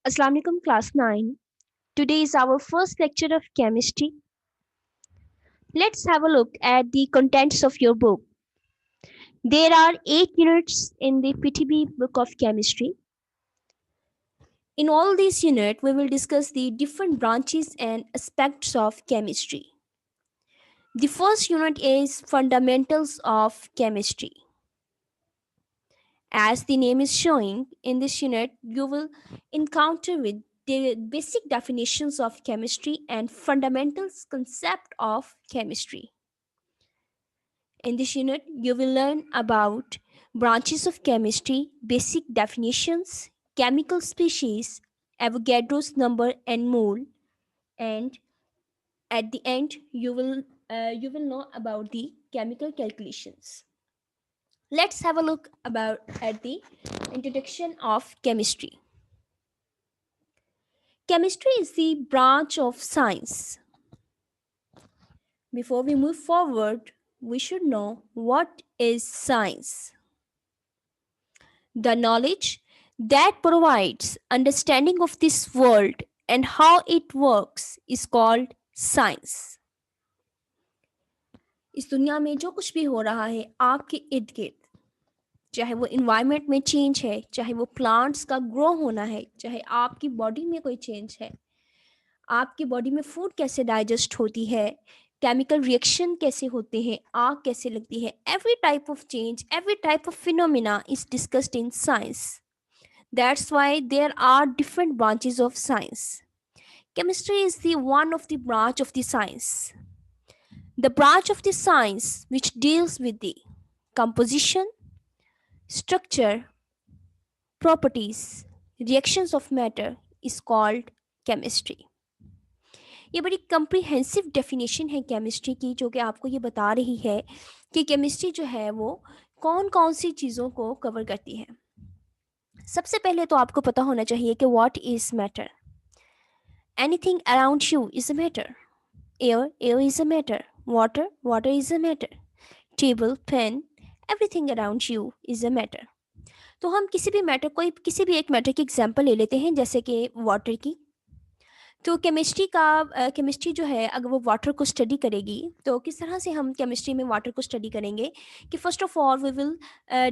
Assalamu alaikum class 9. Today is our first lecture of chemistry. Let's have a look at the contents of your book. There are 8 units in the PTB book of chemistry. In all these units, we will discuss the different branches and aspects of chemistry. The first unit is fundamentals of chemistry. As the name is showing, in this unit, you will encounter with the basic definitions of chemistry and fundamentals concept of chemistry. In this unit, you will learn about branches of chemistry, basic definitions, chemical species, Avogadro's number and mole, and at the end, you will know about the chemical calculations. Let's have a look about at the introduction of chemistry. Chemistry is the branch of science. Before we move forward, we should know what is science. The knowledge that provides understanding of this world and how it works is called science. इस दुनिया में जो कुछ भी हो रहा है आपके इर्द गिर्द, चाहे वो इन्वायरमेंट में चेंज है, चाहे वो प्लांट्स का ग्रो होना है, चाहे आपकी बॉडी में कोई चेंज है, आपकी बॉडी में फूड कैसे डाइजेस्ट होती है, केमिकल रिएक्शन कैसे होते हैं, आग कैसे लगती है, every type of change, every type of phenomena is discussed in science. That's why there are different branches of science. Chemistry is the one of the branch of the science. The branch of the science which deals with the composition, structure, properties, reactions of matter is called chemistry. ये बड़ी comprehensive definition है chemistry की, जो कि आपको ये बता रही है कि केमिस्ट्री जो है वो कौन कौन सी चीज़ों को कवर करती है. सबसे पहले तो आपको पता होना चाहिए कि what is matter. Anything around you is a matter. Air is a matter. Water is a matter. Table, pen, everything around you is a matter. तो हम किसी भी एक मैटर की एग्जांपल ले लेते हैं, जैसे कि वाटर की. तो केमिस्ट्री जो है, अगर वो वाटर को स्टडी करेगी तो किस तरह से हम केमिस्ट्री में वाटर को स्टडी करेंगे कि first of all we will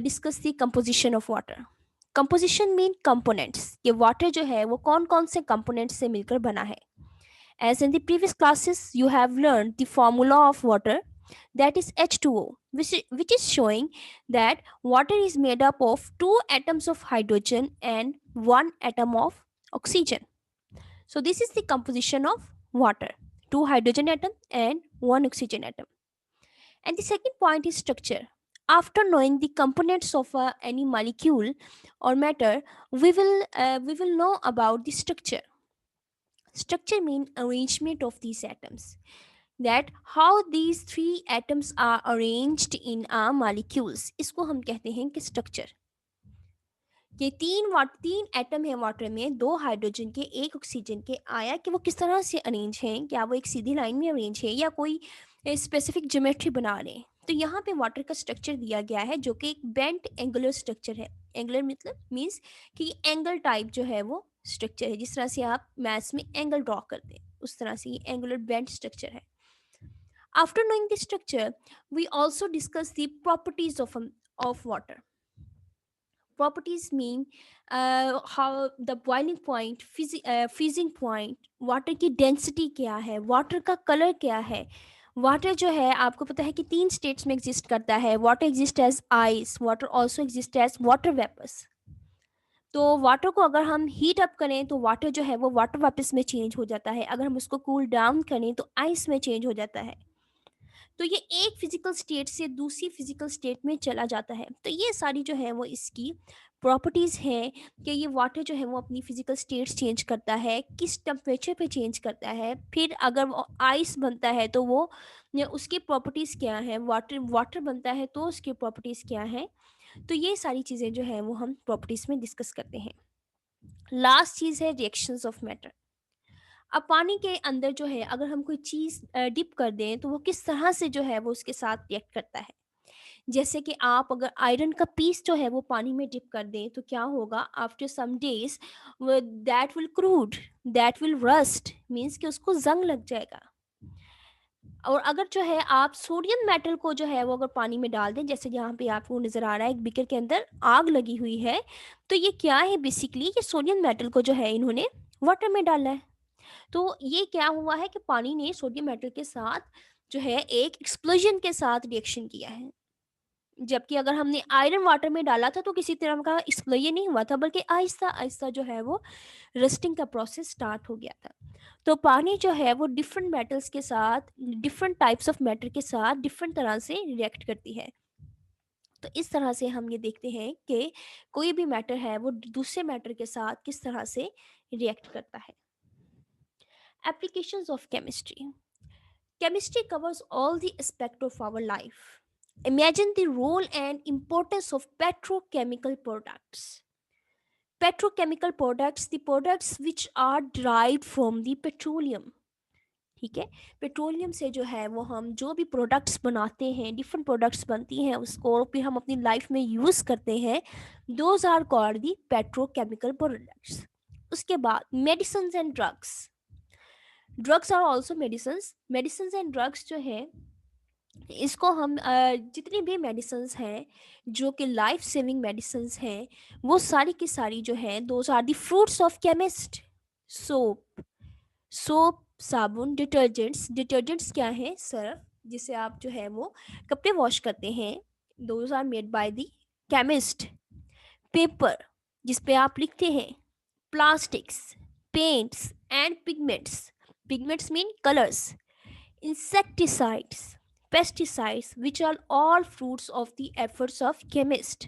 discuss the composition of water. Composition mean components. ये वाटर जो है वो कौन कौन से कंपोनेंट्स से मिलकर बना है. As in the previous classes you have learn the formula of water, that is H2O, which is showing that water is made up of 2 atoms of hydrogen and 1 atom of oxygen. So this is the composition of water: 2 hydrogen atom and 1 oxygen atom. And the second point is structure. After knowing the components of any molecule or matter, we will know about the structure. Structure means arrangement of these atoms. That how these 3 atoms are arranged in our molecules. इसको हम कहते हैं कि structure. ये तीन atom है water में, 2 hydrogen के, 1 ऑक्सीजन के. आया कि वो किस तरह से अरेंज हैं, क्या वो एक सीधी लाइन में अरेंज है या कोई स्पेसिफिक ज्योमेट्री बना रहे हैं. तो यहाँ पे वाटर का स्ट्रक्चर दिया गया है जो कि एक बेंट एंगुलर स्ट्रक्चर है. एंगुलर मतलब मीन्स कि एंगल टाइप जो है वो स्ट्रक्चर है. जिस तरह से आप मैथ्स में एंगल ड्रॉ करते हैं उस तरह से ये एंगुलर बेंट स्ट्रक्चर है. After knowing the structure, we also discuss the properties of water. Properties mean how the boiling point, freezing point, water की density क्या है, water का color क्या है. वाटर जो है आपको पता है कि 3 स्टेट्स में एग्जिस्ट करता है. Water exist as ice, water also exist as water vapours. तो वाटर को अगर हम हीट अप करें तो वाटर जो है वो वाटर वापस में चेंज हो जाता है. अगर हम उसको कूल डाउन करें तो आइस में चेंज हो जाता है. तो ये एक फिजिकल स्टेट से दूसरी फिजिकल स्टेट में चला जाता है. तो ये सारी जो है वो इसकी प्रॉपर्टीज़ हैं कि ये वाटर जो है वो अपनी फिजिकल स्टेट्स चेंज करता है, किस टेम्परेचर पे चेंज करता है. फिर अगर वो आइस बनता है तो वो उसकी प्रॉपर्टीज़ क्या हैं, वाटर वाटर बनता है तो उसकी प्रॉपर्टीज़ क्या हैं. तो ये सारी चीज़ें जो है वो हम प्रॉपर्टीज़ में डिस्कस करते हैं. लास्ट चीज़ है रिएक्शंस ऑफ मैटर. अब पानी के अंदर जो है अगर हम कोई चीज़ डिप कर दें तो वो किस तरह से जो है वो उसके साथ रिएक्ट करता है. जैसे कि आप अगर आयरन का पीस जो है वो पानी में डिप कर दें तो क्या होगा, after some days that will corrode, that will rust, means कि उसको जंग लग जाएगा। और अगर जो है आप सोडियम मेटल को जो है वो अगर पानी में डाल दें, जैसे यहाँ पे आपको नज़र आ रहा है एक बीकर के अंदर आग लगी हुई है, तो ये क्या है, बेसिकली ये सोडियम मेटल को जो है इन्होंने वाटर में डाला है। तो ये क्या हुआ है कि पानी ने सोडियम मेटल के साथ जो है एक एक्सप्लोजन के साथ रिएक्शन किया है। जबकि अगर हमने आयरन वाटर में डाला था तो किसी तरह का एक्सप्लोजन नहीं हुआ था, बल्कि आहिस्ता आहिस्ता जो है वो रस्टिंग का प्रोसेस स्टार्ट हो गया था। तो पानी जो है वो डिफरेंट मेटल्स के साथ, डिफरेंट टाइप्स ऑफ मैटर के साथ डिफरेंट तरह से रिएक्ट करती है। तो इस तरह से हम ये देखते हैं कि कोई भी मैटर है वो दूसरे मैटर के साथ किस तरह से रिएक्ट करता है। Applications of chemistry. Chemistry covers all the aspects of our life. Imagine the role and importance of petrochemical products. Petrochemical products, the products which are derived from the petroleum. ठीक है, petroleum से जो है वो हम जो भी प्रोडक्ट्स बनाते हैं, डिफरेंट प्रोडक्ट्स बनती हैं, उसको फिर हम अपनी लाइफ में यूज़ करते हैं, those are called the petrochemical products. उसके बाद medicine and drugs. Drugs are also medicines. Medicine and drugs जो है इसको हम जितनी भी मेडिसिन्स हैं जो कि लाइफ सेविंग मेडिसिन्स हैं, वो सारी की सारी जो है those are the fruits of chemist. Soap, soap साबुन, डिटर्जेंट्स, डिटर्जेंट्स क्या है, सर्फ जिसे आप जो है वो कपड़े वॉश करते हैं, those are made by the chemist. Paper जिस पे आप लिखते हैं, plastics, paints and pigments, pigments mean colours, insecticides, pesticides, which are all fruits of the efforts of chemist।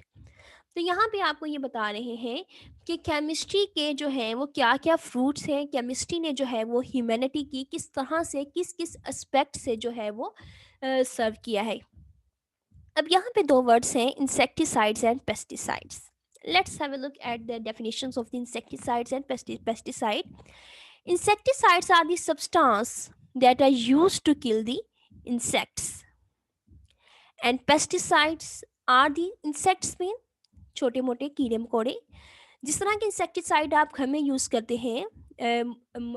तो यहाँ पे आपको ये बता रहे हैं कि केमिस्ट्री के जो है वो क्या क्या फ्रूट्स हैं, केमिस्ट्री ने जो है वो ह्यूमैनिटी की किस तरह से किस किस एस्पेक्ट से जो है वो सर्व किया है। अब यहाँ पे दो वर्ड्स हैं, insecticides and pesticides. Let's have a look at the definitions of the insecticides and pesticide. Insecticides are the substance that are used to kill the insects, and pesticides are the insects mean छोटे मोटे कीड़े मकोड़े। जिस तरह के insecticide आप घर में यूज़ करते हैं,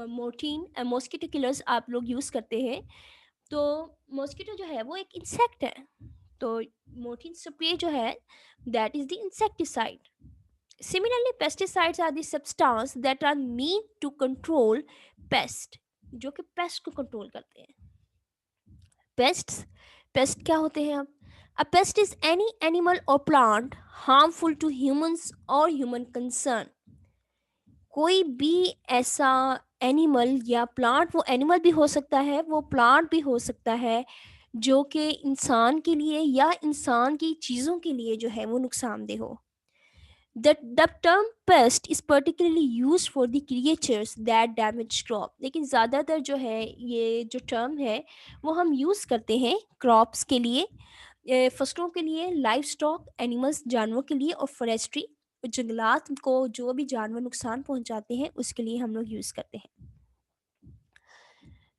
मोर्टीन मॉस्किटो किलर्स आप लोग यूज़ करते हैं, तो मॉस्किटो जो है वो एक इंसेक्ट है, तो मोर्टीन स्प्रे जो है that is the insecticide. Similarly, pesticides are the substance that are meant to control pest, जो कि पेस्ट को कंट्रोल करते हैं। पेस्ट्स, पेस्ट क्या होते हैं? अब अ पेस्ट इज एनी एनिमल और प्लांट हार्मफुल टू ह्यूमंस और ह्यूमन कंसर्न। कोई भी ऐसा एनिमल या प्लांट, वो एनिमल भी हो सकता है, वो प्लांट भी हो सकता है, जो कि इंसान के लिए या इंसान की चीज़ों के लिए जो है वो नुकसानदेह हो। The term pest is particularly used for the creatures that damage crop। लेकिन ज़्यादातर जो है ये जो टर्म है वो हम यूज़ करते हैं क्रॉप्स के लिए, फसलों के लिए, लाइव स्टॉक एनिमल्स जानवरों के लिए, और फॉरेस्ट्री जंगलात को जो भी जानवर नुकसान पहुंचाते हैं उसके लिए हम लोग यूज़ करते हैं।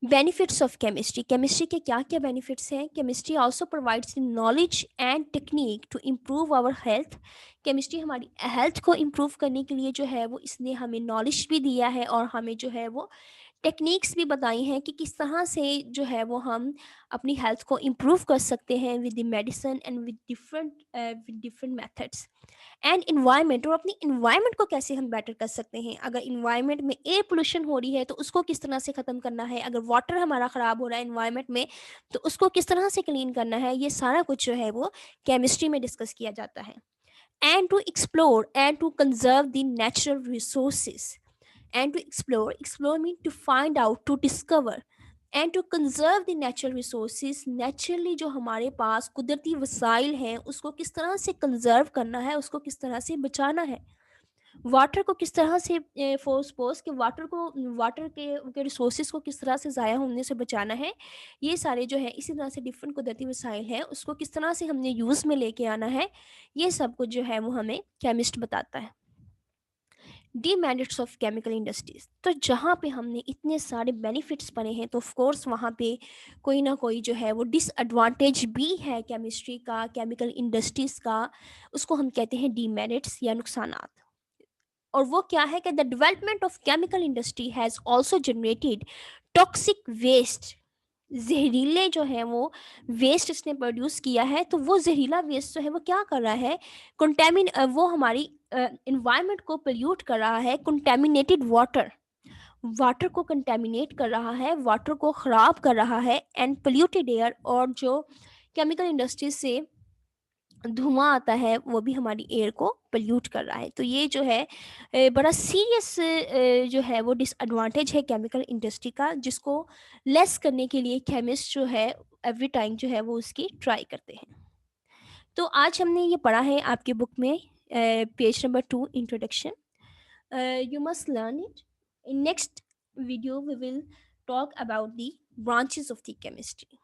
Benefits of chemistry. केमिस्ट्री के क्या क्या बेनिफिट्स हैं? Chemistry also provides knowledge and technique to improve our health. Chemistry हमारी हेल्थ को इम्प्रूव करने के लिए जो है वो इसने हमें नॉलेज भी दिया है और हमें जो है वो टेक्निक्स भी बताई हैं कि किस तरह से जो है वो हम अपनी हेल्थ को इम्प्रूव कर सकते हैं with the medicine and with different methods. And environment, और अपनी इन्वायरमेंट को कैसे हम बेटर कर सकते हैं। अगर इन्वायरमेंट में एयर पोल्यूशन हो रही है तो उसको किस तरह से ख़त्म करना है, अगर वाटर हमारा ख़राब हो रहा है इन्वायरमेंट में तो उसको किस तरह से क्लीन करना है, ये सारा कुछ जो है वो केमिस्ट्री में डिस्कस किया जाता है। And to explore and to conserve the natural resources. And to explore, explore mean to find out, to discover, and to conserve the natural resources. Naturally जो हमारे पास कुदरती वसाइल हैं उसको किस तरह से कंजर्व करना है, उसको किस तरह से बचाना है। वाटर को किस तरह से फोर्स कि वाटर को, वाटर के रिसोर्सेज को किस तरह से ज़ाया होने से बचाना है। ये सारे जो है इसी तरह से डिफरेंट कुदरती वसाइल हैं उसको किस तरह से हमने यूज़ में लेके आना है, ये सब कुछ जो है वो हमें केमिस्ट बताता है। डीमेरिट्स ऑफ केमिकल इंडस्ट्रीज, तो जहाँ पे हमने इतने सारे बेनिफिट्स पढ़े हैं तो ऑफ कोर्स वहाँ पे कोई ना कोई जो है वो डिसएडवांटेज भी है केमिस्ट्री का, केमिकल इंडस्ट्रीज का। उसको हम कहते हैं डीमेरिट्स या नुकसानात। और वो क्या है कि the development of chemical industry has also generated toxic waste. जहरीले जो है वो वेस्ट इसने प्रोड्यूस किया है, तो वो जहरीला वेस्ट जो है वो क्या कर रहा है, वो हमारी इन्वायरमेंट को पोल्यूट कर रहा है। कंटेमिनेटेड वाटर, वाटर को कंटेमिनेट कर रहा है, वाटर को ख़राब कर रहा है। एंड पोल्यूटेड एयर, और जो केमिकल इंडस्ट्री से धुआं आता है वो भी हमारी एयर को पोल्यूट कर रहा है। तो ये जो है बड़ा सीरियस जो है वो डिसएडवांटेज है केमिकल इंडस्ट्री का, जिसको लेस करने के लिए केमिस्ट जो है एवरी टाइम जो है वो उसकी ट्राई करते हैं। तो आज हमने ये पढ़ा है आपके बुक में page number 2, introduction. You must learn it. In next video we will talk about the branches of the chemistry.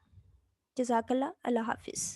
जज़ाकल्लाह, अल्लाह हाफिज़।